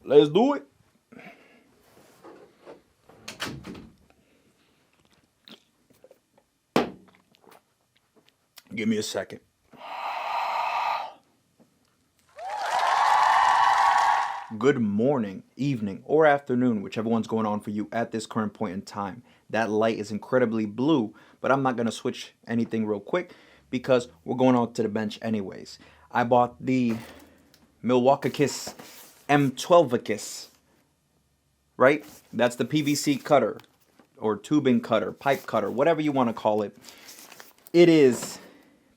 Let's do it. Give me a second. Good morning, evening, or afternoon, whichever one's going on for you at this current point in time. That light is incredibly blue, but I'm not going to switch anything real quick because we're going on to the bench anyways. I bought the Milwaukee M12, right? That's the PVC cutter or tubing cutter, pipe cutter, whatever you want to call it. It is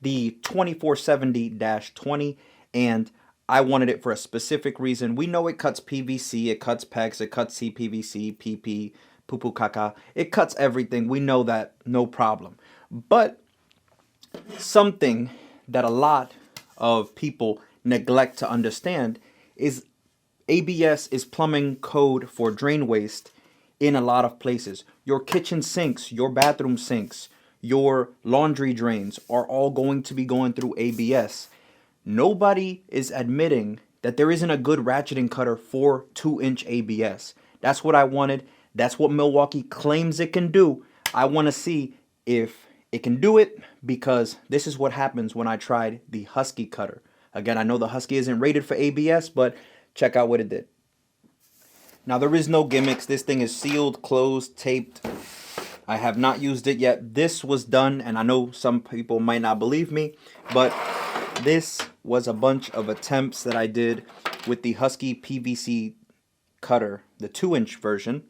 the 2470-20, and I wanted it for a specific reason. We know it cuts PVC, it cuts PEX, it cuts CPVC, PP, poo-poo caca. It cuts everything. We know that, no problem. But something that a lot of people neglect to understand is ABS is plumbing code for drain waste in a lot of places. Your kitchen sinks, your bathroom sinks, your laundry drains are all going to be going through ABS. Nobody is admitting that there isn't a good ratcheting cutter for 2-inch ABS. That's what I wanted. That's what Milwaukee claims it can do. I want to see if it can do it, because this is what happens when I tried the Husky cutter. Again, I know the Husky isn't rated for ABS, but check out what it did. Now, there is no gimmicks. This thing is sealed, closed, taped. I have not used it yet. This was done, and I know some people might not believe me, but this was a bunch of attempts that I did with the Husky PVC cutter, the 2-inch version.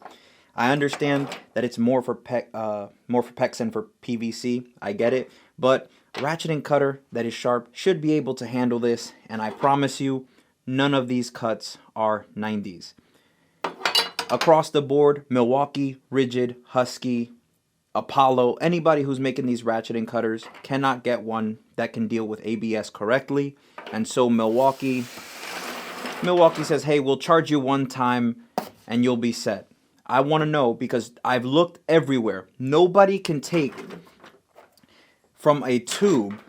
I understand that it's more for PEX than for PVC. I get it, but ratcheting cutter that is sharp should be able to handle this, and I promise you, none of these cuts are 90s. Across the board, Milwaukee, Rigid, Husky, Apollo, anybody who's making these ratcheting cutters cannot get one that can deal with ABS correctly. And so Milwaukee says, hey, we'll charge you one time and you'll be set. I want to know, because I've looked everywhere. Nobody can take from a tube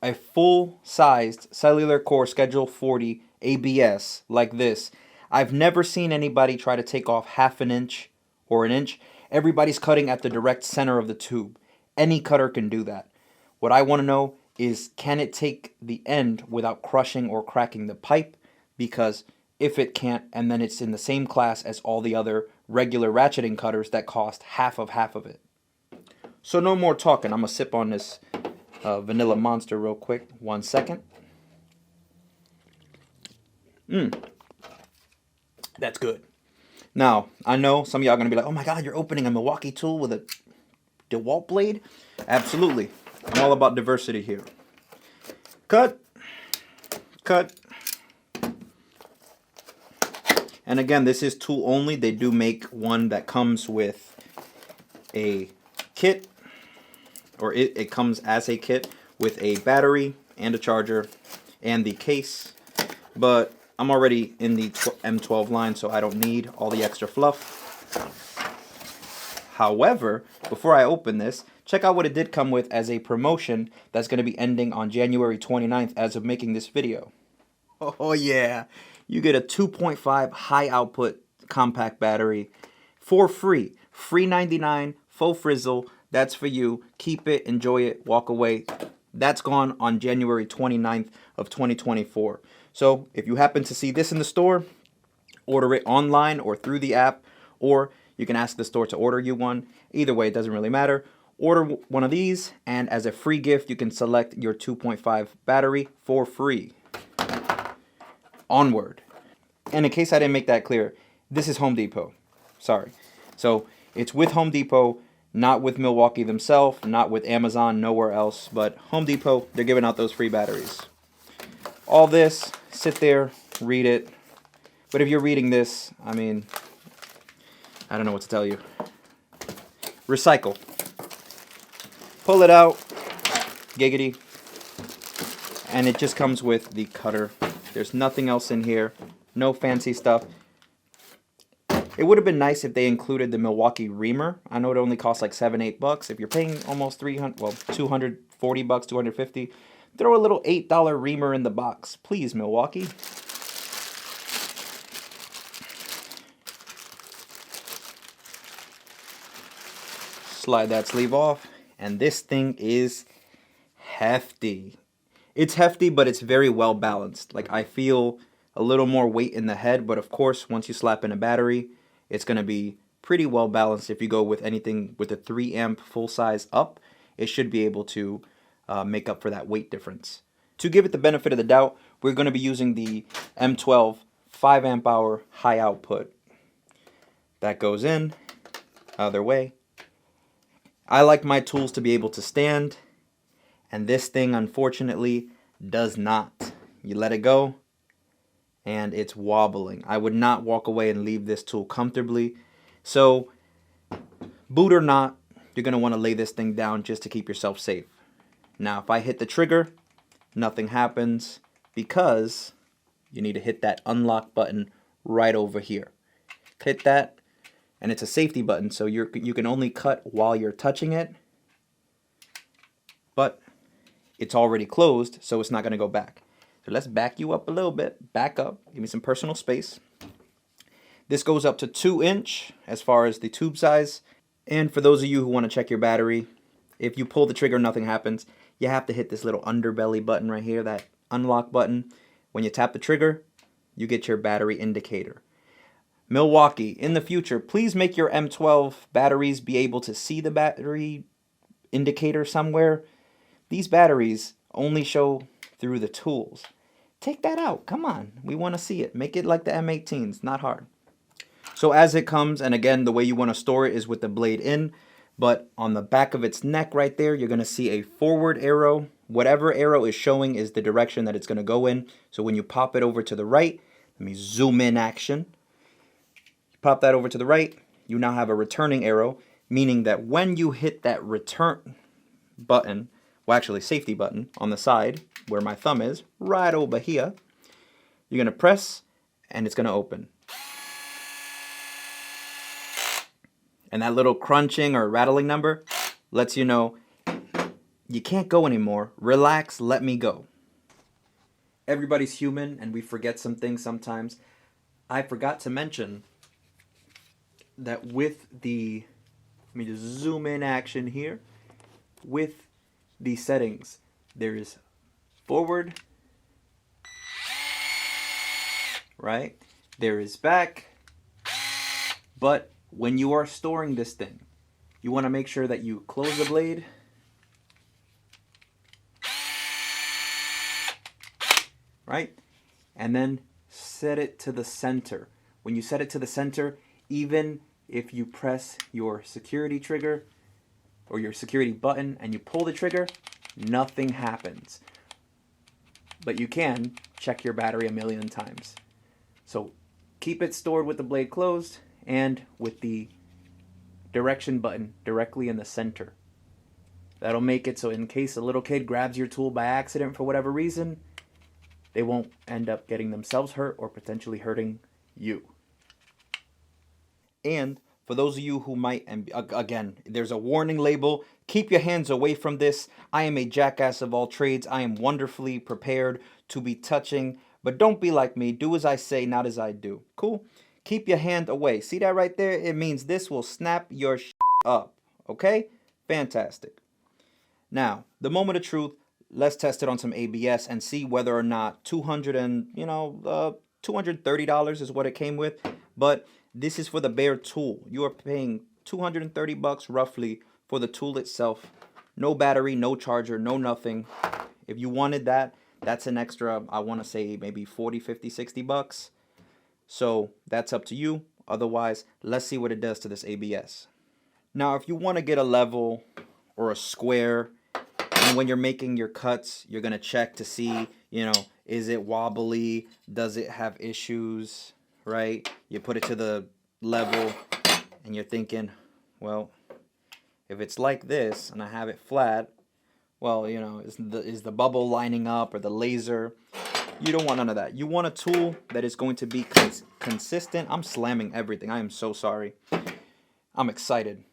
a full-sized cellular core Schedule 40 ABS like this. I've never seen anybody try to take off half an inch or an inch. Everybody's cutting at the direct center of the tube. Any cutter can do that. What I want to know is, can it take the end without crushing or cracking the pipe? Because if it can't, and then it's in the same class as all the other regular ratcheting cutters that cost half of it. So no more talking. I'm going to sip on this Vanilla Monster real quick. 1 second. That's good. Now, I know some of y'all are going to be like, oh my God, you're opening a Milwaukee tool with a DeWalt blade? Absolutely. I'm all about diversity here. Cut. Cut. And again, this is tool only. They do make one that comes with a kit, or it comes as a kit with a battery and a charger and the case. But I'm already in the M12 line, so I don't need all the extra fluff. However, before I open this, check out what it did come with as a promotion that's going to be ending on January 29th as of making this video. Oh yeah, you get a 2.5 high output compact battery for free. Free 99, faux frizzle. That's for you. Keep it, enjoy it, walk away. That's gone on January 29th of 2024. So if you happen to see this in the store, order it online or through the app, or you can ask the store to order you one. Either way, it doesn't really matter. Order one of these, and as a free gift, you can select your 2.5 battery for free. Onward. And in case I didn't make that clear, this is Home Depot. Sorry. So it's with Home Depot, not with Milwaukee themselves, not with Amazon, nowhere else, but Home Depot, they're giving out those free batteries. All this, sit there, read it. But if you're reading this, I mean, I don't know what to tell you. Recycle. Pull it out, giggity, and it just comes with the cutter. There's nothing else in here, no fancy stuff. It would have been nice if they included the Milwaukee reamer. I know it only costs like $7-8. If you're paying almost $240, $250, throw a little $8 reamer in the box, please, Milwaukee. Slide that sleeve off, and this thing is hefty. It's hefty, but it's very well balanced. Like, I feel a little more weight in the head, but of course, once you slap in a battery, it's going to be pretty well balanced. If you go with anything with a 3 amp full size up, it should be able to make up for that weight difference. To give it the benefit of the doubt, we're going to be using the M12 5 amp hour high output. That goes in, other way. I like my tools to be able to stand, and this thing unfortunately does not. You let it go, and it's wobbling. I would not walk away and leave this tool comfortably. So, boot or not, you're going to want to lay this thing down just to keep yourself safe. Now, if I hit the trigger, nothing happens because you need to hit that unlock button right over here. Hit that, and it's a safety button, so you can only cut while you're touching it, but it's already closed, so it's not going to go back. So let's back you up a little bit. Back up. Give me some personal space. This goes up to 2" as far as the tube size. And for those of you who want to check your battery, if you pull the trigger, nothing happens. You have to hit this little underbelly button right here, that unlock button. When you tap the trigger, you get your battery indicator. Milwaukee, in the future, please make your M12 batteries be able to see the battery indicator somewhere. These batteries only show through the tools. Take that out. Come on. We want to see it. Make it like the M18s. Not hard. So as it comes, and again, the way you want to store it is with the blade in, but on the back of its neck right there, you're going to see a forward arrow. Whatever arrow is showing is the direction that it's going to go in. So when you pop it over to the right, let me zoom in action. You pop that over to the right, you now have a returning arrow, meaning that when you hit that return button, well, actually safety button on the side where my thumb is, right over here, you're going to press and it's going to open. And that little crunching or rattling number lets you know you can't go anymore. Relax, let me go. Everybody's human and we forget some things sometimes. I forgot to mention that with the, let me just zoom in action here, with the settings, there is forward, right? There is back, but when you are storing this thing, you want to make sure that you close the blade, right? And then set it to the center. When you set it to the center, even if you press your security trigger or your security button and you pull the trigger, nothing happens. But you can check your battery a million times. So keep it stored with the blade closed and with the direction button directly in the center. That'll make it so in case a little kid grabs your tool by accident for whatever reason, they won't end up getting themselves hurt or potentially hurting you. And for those of you who might, and again, there's a warning label, keep your hands away from this. I am a jackass of all trades. I am wonderfully prepared to be touching, but don't be like me. Do as I say, not as I do. Cool? Keep your hand away. See that right there? It means this will snap your up. Okay? Fantastic. Now, the moment of truth, let's test it on some ABS and see whether or not $230 is what it came with. But this is for the bare tool. You are paying $230 roughly for the tool itself. No battery, no charger, no nothing. If you wanted that, that's an extra, I want to say maybe 40, 50, 60 bucks. So that's up to you. Otherwise, let's see what it does to this ABS. Now, if you want to get a level or a square, and when you're making your cuts, you're going to check to see, is it wobbly? Does it have issues? Right? You put it to the level and you're thinking, well, if it's like this and I have it flat, well, is the bubble lining up or the laser? You don't want none of that. You want a tool that is going to be consistent. I'm slamming everything. I am so sorry. I'm excited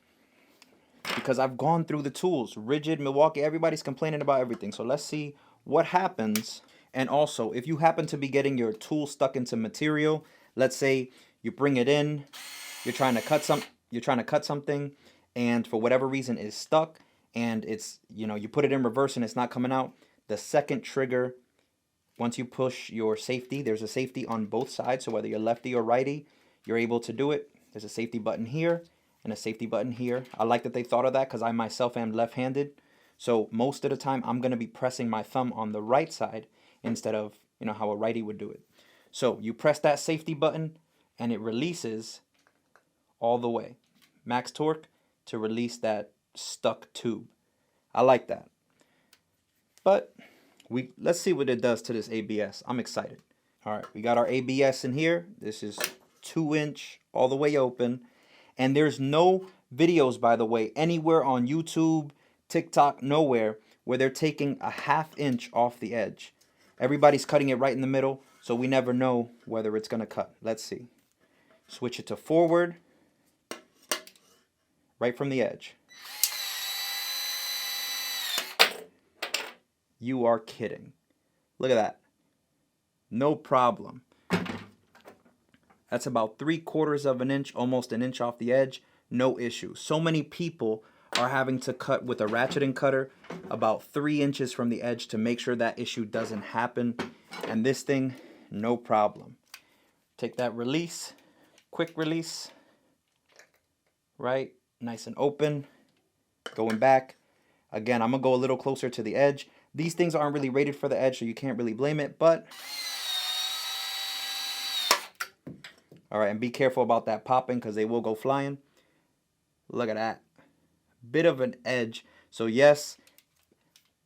because I've gone through the tools. Rigid, Milwaukee, everybody's complaining about everything. So let's see what happens. And also, if you happen to be getting your tool stuck into material, let's say you bring it in, you're trying to cut something, and for whatever reason is stuck, and it's, you know, you put it in reverse and it's not coming out, the second trigger, once you push your safety, there's a safety on both sides, so whether you're lefty or righty, you're able to do it. There's a safety button here and a safety button here. I like that they thought of that because I myself am left-handed. So most of the time I'm going to be pressing my thumb on the right side instead of, you know, how a righty would do it. So you press that safety button and it releases all the way. Max torque to release that stuck tube. I like that. But let's see what it does to this ABS. I'm excited. All right, we got our ABS in here. This is 2-inch all the way open. And there's no videos, by the way, anywhere on YouTube, TikTok, nowhere, where they're taking a 1/2 inch off the edge. Everybody's cutting it right in the middle, so we never know whether it's going to cut. Let's see. Switch it to forward, right from the edge. You are kidding. Look at that. No problem. That's about 3/4 of an inch, almost an inch off the edge. No issue. So many people are having to cut with a ratcheting cutter about 3 inches from the edge to make sure that issue doesn't happen. And this thing, no problem. Take that release, quick release, right? Nice and open. Going back. Again, I'm going to go a little closer to the edge. These things aren't really rated for the edge, so you can't really blame it, but all right, and be careful about that popping because they will go flying. Look at that. Bit of an edge. So yes,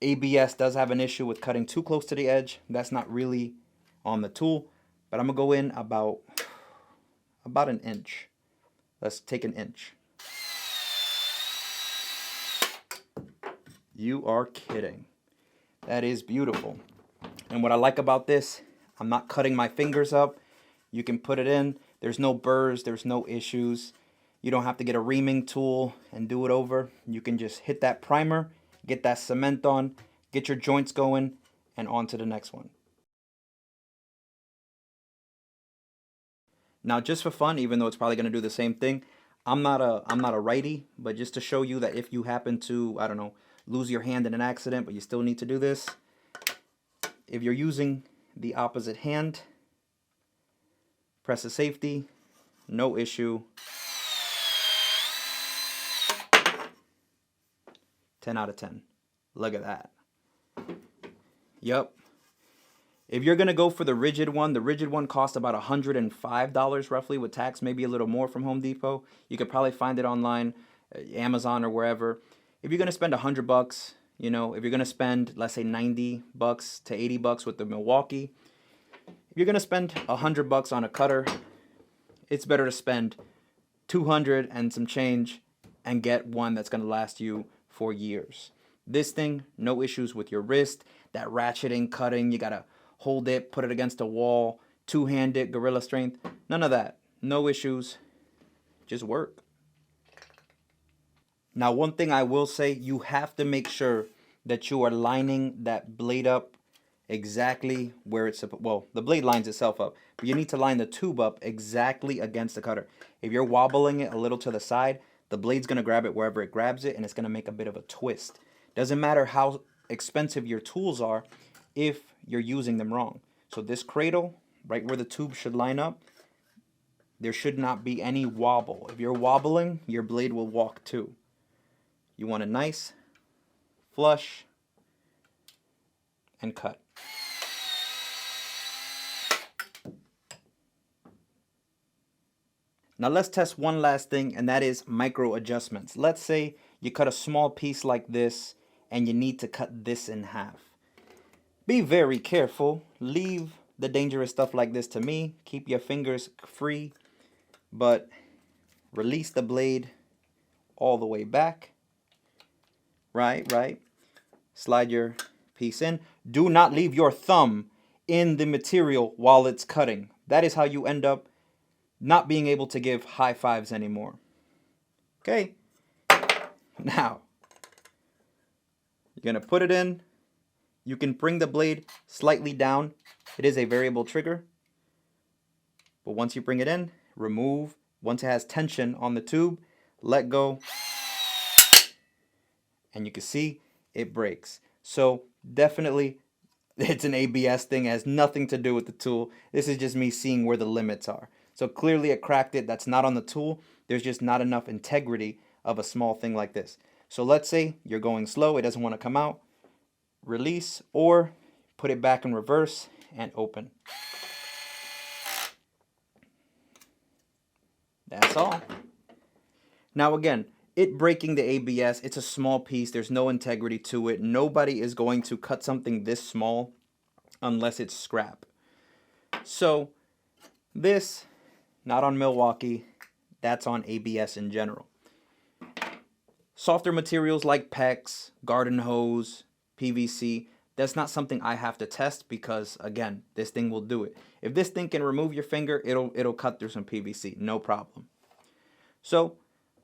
ABS does have an issue with cutting too close to the edge. That's not really on the tool, but I'm going to go in about an inch. Let's take an inch. You are kidding. That is beautiful. And what I like about this, I'm not cutting my fingers up. You can put it in. There's no burrs. There's no issues. You don't have to get a reaming tool and do it over. You can just hit that primer, get that cement on, get your joints going, and on to the next one. Now, just for fun, even though it's probably going to do the same thing, I'm not a righty, but just to show you that if you happen to, I don't know, lose your hand in an accident, but you still need to do this, if you're using the opposite hand, press the safety, no issue. 10 out of 10. Look at that. Yep. If you're going to go for the rigid one costs about $105 roughly with tax, maybe a little more from Home Depot. You could probably find it online, Amazon or wherever. If you're going to spend $100, you know, if you're going to spend, let's say $90 to $80 with the Milwaukee, if you're going to spend $100 on a cutter, it's better to spend $200 and some change and get one that's going to last you for years. This thing, no issues with your wrist, that ratcheting, cutting, you got to hold it, put it against a wall, two-handed, gorilla strength, none of that. No issues, just work. Now, one thing I will say, you have to make sure that you are lining that blade up exactly where it's supposed. Well, the blade lines itself up, but you need to line the tube up exactly against the cutter. If you're wobbling it a little to the side, the blade's going to grab it wherever it grabs it, and it's going to make a bit of a twist. Doesn't matter how expensive your tools are if you're using them wrong. So this cradle, right where the tube should line up, there should not be any wobble. If you're wobbling, your blade will walk too. You want a nice, flush, and cut. Now let's test one last thing, and that is micro adjustments. Let's say you cut a small piece like this, and you need to cut this in half. Be very careful. Leave the dangerous stuff like this to me. Keep your fingers free, but release the blade all the way back. Right. Slide your piece in. Do not leave your thumb in the material while it's cutting. That is how you end up not being able to give high fives anymore. Okay. Now, you're going to put it in. You can bring the blade slightly down. It is a variable trigger. But once you bring it in, remove. Once it has tension on the tube, let go. and you can see it breaks. So definitely it's an ABS thing. It has nothing to do with the tool. This is just me seeing where the limits are. So clearly it cracked it. That's not on the tool. There's just not enough integrity of a small thing like this. So let's say you're going slow, it doesn't want to come out. Release or put it back in reverse and open. That's all. Now again, it breaking the ABS, it's a small piece. There's no integrity to it. Nobody is going to cut something this small unless it's scrap. So this, not on Milwaukee, that's on ABS in general. Softer materials like PEX, garden hose, PVC, that's not something I have to test because, again, this thing will do it. If this thing can remove your finger, it'll cut through some PVC, no problem. So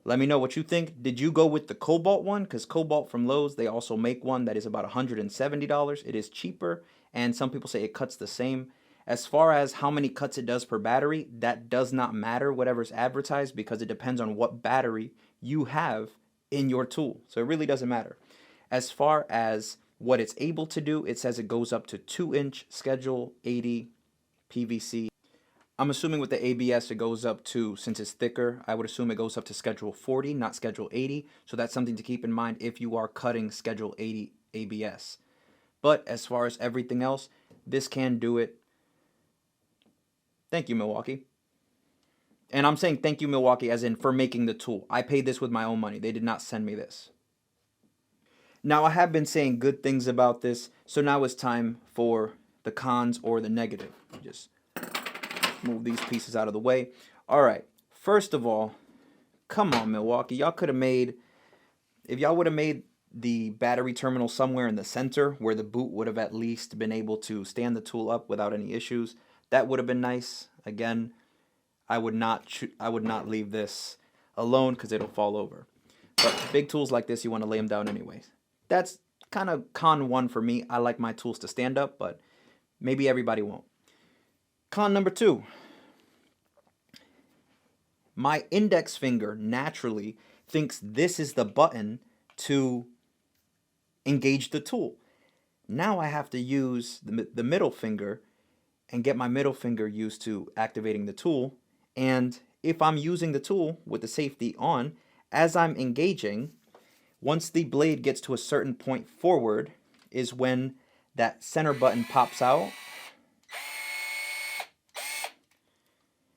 let me know what you think. Did you go with the Cobalt one? Because Cobalt from Lowe's, they also make one that is about $170. It is cheaper, and some people say it cuts the same. As far as how many cuts it does per battery, that does not matter, whatever's advertised, because it depends on what battery you have in your tool. So it really doesn't matter. As far as what it's able to do, it says it goes up to 2-inch Schedule 80 PVC. I'm assuming with the ABS it goes up to, since it's thicker, I would assume it goes up to Schedule 40, not Schedule 80. So that's something to keep in mind if you are cutting Schedule 80 ABS. But as far as everything else, this can do it. Thank you, Milwaukee. And I'm saying thank you, Milwaukee, as in for making the tool. I paid this with my own money. They did not send me this. Now, I have been saying good things about this, so now it's time for the cons or the negative. Just move these pieces out of the way. All right, first of all, come on, Milwaukee. Y'all could have made, if y'all would have made the battery terminal somewhere in the center where the boot would have at least been able to stand the tool up without any issues, that would have been nice. Again, I would not leave this alone because it'll fall over. But big tools like this, you want to lay them down anyways. That's kind of con one for me. I like my tools to stand up, but maybe everybody won't. Con number 2. My index finger naturally thinks this is the button to engage the tool. Now I have to use the middle finger and get my middle finger used to activating the tool. And if I'm using the tool with the safety on, as I'm engaging, once the blade gets to a certain point forward is when that center button pops out.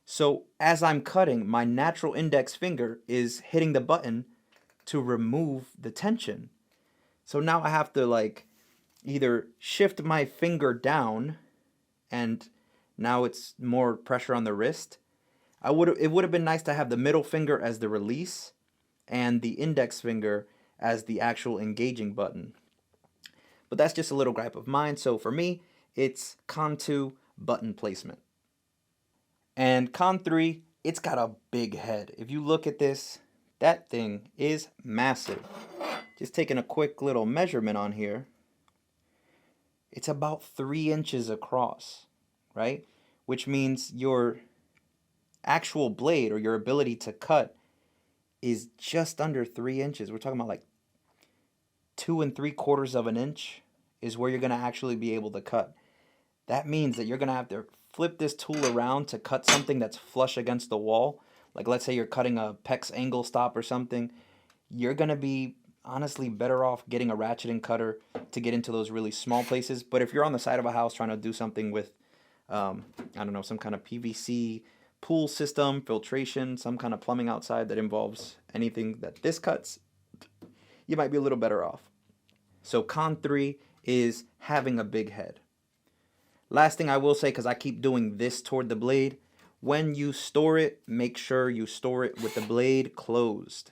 So as I'm cutting, my natural index finger is hitting the button to remove the tension. So now I have to like either shift my finger down, and now it's more pressure on the wrist. It would have been nice to have the middle finger as the release and the index finger as the actual engaging button. But that's just a little gripe of mine. So for me, it's con 2, button placement. And con 3, it's got a big head. If you look at this, that thing is massive. Just taking a quick little measurement on here. It's about 3 inches across, right? Which means your actual blade or your ability to cut is just under 3 inches. We're talking about like 2 3/4 of an inch is where you're going to actually be able to cut. That means that you're going to have to flip this tool around to cut something that's flush against the wall. Like let's say you're cutting a PEX angle stop or something. You're going to be honestly better off getting a ratcheting cutter to get into those really small places. But if you're on the side of a house trying to do something with, I don't know, some kind of PVC pool system, filtration, some kind of plumbing outside that involves anything that this cuts, you might be a little better off. So con 3 is having a big head. Last thing I will say, because I keep doing this toward the blade, when you store it, make sure you store it with the blade closed.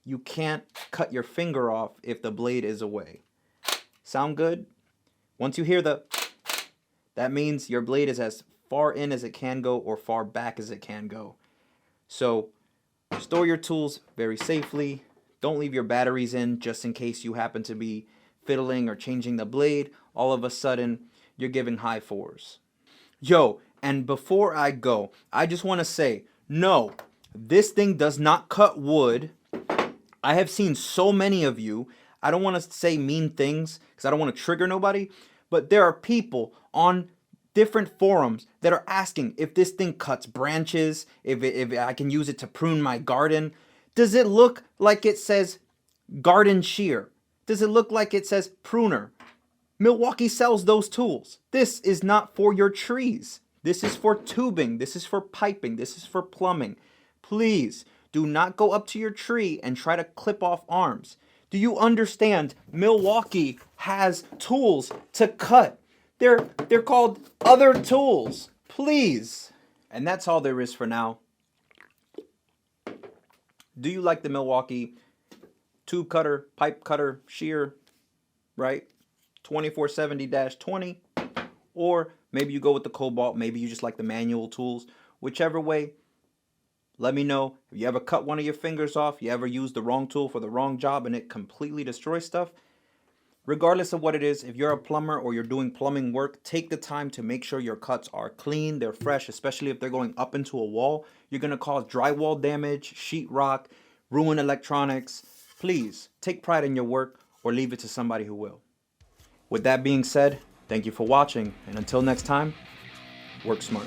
You can't cut your finger off if the blade is away. Sound good? Once you hear that means your blade is as far in as it can go or far back as it can go. So store your tools very safely. Don't leave your batteries in just in case you happen to be fiddling or changing the blade. All of a sudden, you're giving high 4s. Yo, and before I go, I just want to say, no, this thing does not cut wood. I have seen so many of you, I don't want to say mean things because I don't want to trigger nobody, but there are people on different forums that are asking if this thing cuts branches, if I can use it to prune my garden. Does it look like it says garden shear? Does it look like it says pruner? Milwaukee sells those tools. This is not for your trees. This is for tubing. This is for piping. This is for plumbing. Please do not go up to your tree and try to clip off arms. Do you understand? Milwaukee has tools to cut. They're called other tools. Please. And that's all there is for now. Do you like the Milwaukee tube cutter, pipe cutter, shear, right? 2470-20, or maybe you go with the Cobalt, maybe you just like the manual tools. Whichever way, let me know. If you ever cut one of your fingers off, you ever use the wrong tool for the wrong job and it completely destroys stuff, regardless of what it is, if you're a plumber or you're doing plumbing work, take the time to make sure your cuts are clean, they're fresh, especially if they're going up into a wall. You're going to cause drywall damage, sheetrock, ruin electronics. Please take pride in your work or leave it to somebody who will. With that being said, thank you for watching, and until next time, work smart.